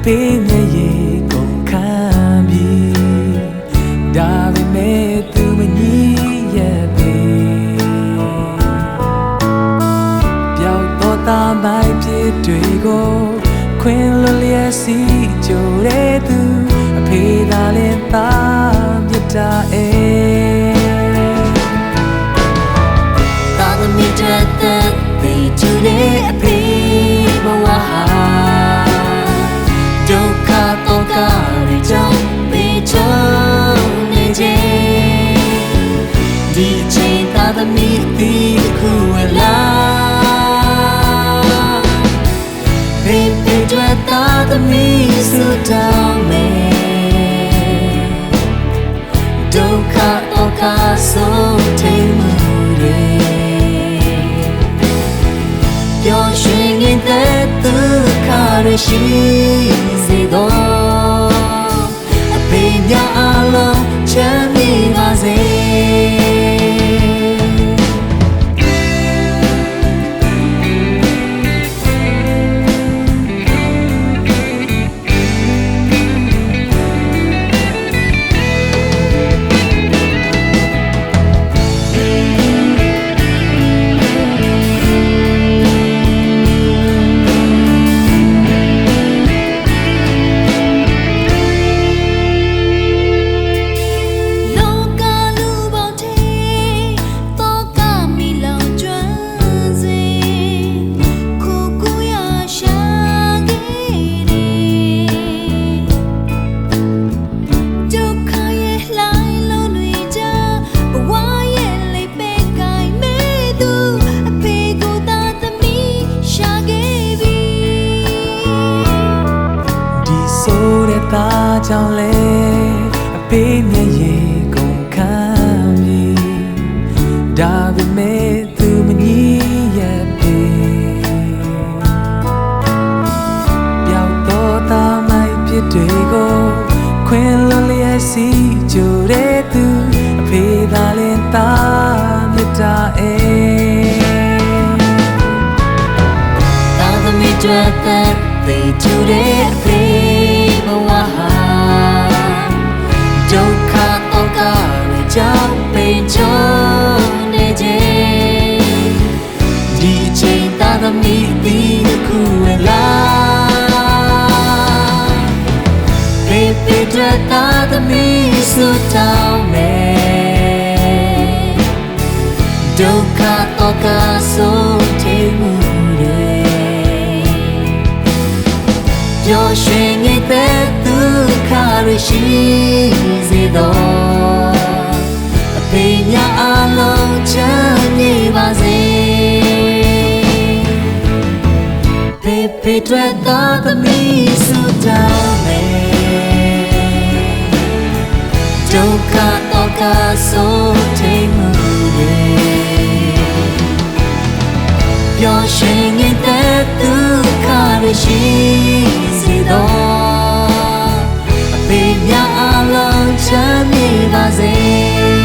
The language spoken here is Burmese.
ပေးမျက်ရည်ကုန်ခံပြီးဒါပေမဲ့သူမငြီးရဲ့ပေပျောက်တော့သားမိုက်ဖြစ်တွေကိုခွင်လွတ်လျက်စီကြိုတဲ့သူအဖေသာလင်းသားမြတ်တာသာသမီတဲ့တေချူတဲ့အဖေဘဝဟာဒုက္ခတော့ကတွေကြောင့်ပေးချုံနေခြင်းဒီချိန်သာသမီအသီးတစ်ခုဝဲလာဖေဖေတွေ့သာသမီစုတောင်းမယ်ဒုက္ခတော့ကဆုံးထိန်မှုတွေပျော်ရွှင်နေတဲ့ဒုက္ခတွေရှိစေတော့အဖေများအလုံးချမ်းမြေပါစေသားကြောင့်လေအပေးမျက်ရည်ကုန်ခံပြီးဒါပေမဲ့သူမငြီးရဲ့ပေပျောက်တော့သားမိုက်ဖြစ်တွေကိုခွင်လွတ်လျက်စီကြိုတဲ့သူအဖေသာလင်းသားမြတ်တာသာသမီတွေ့တဲ့တေချူတဲ့အဖေဘဝဟာဒုက္ခတော့ကတွေကြောင့်ပိန်ချုံနေခြင်းဒီချိန်သာသမီအသီးတစ်ခုဝဲလာဖေဖေတွေ့သာသမီစုတောင်းမယ်ဒုက္ခတော့ကဆုံးထိန်မှုတွေပျော်ရွှင်နေတဲ့ဒုက္ခတွေရှိစေတော့အဖေများအလုံးချမ်းမြေပါစေဖေဖေတွေ့သာသမီစုတောင်းမယ်ဒုက္ခတော့ကဆုံးထိန်မှုတွေပျော်ရွှင်နေတဲ့ဒုက္ခတွေရှိစေတော့အဖေများအလုံးချမ်းမြေပါစေ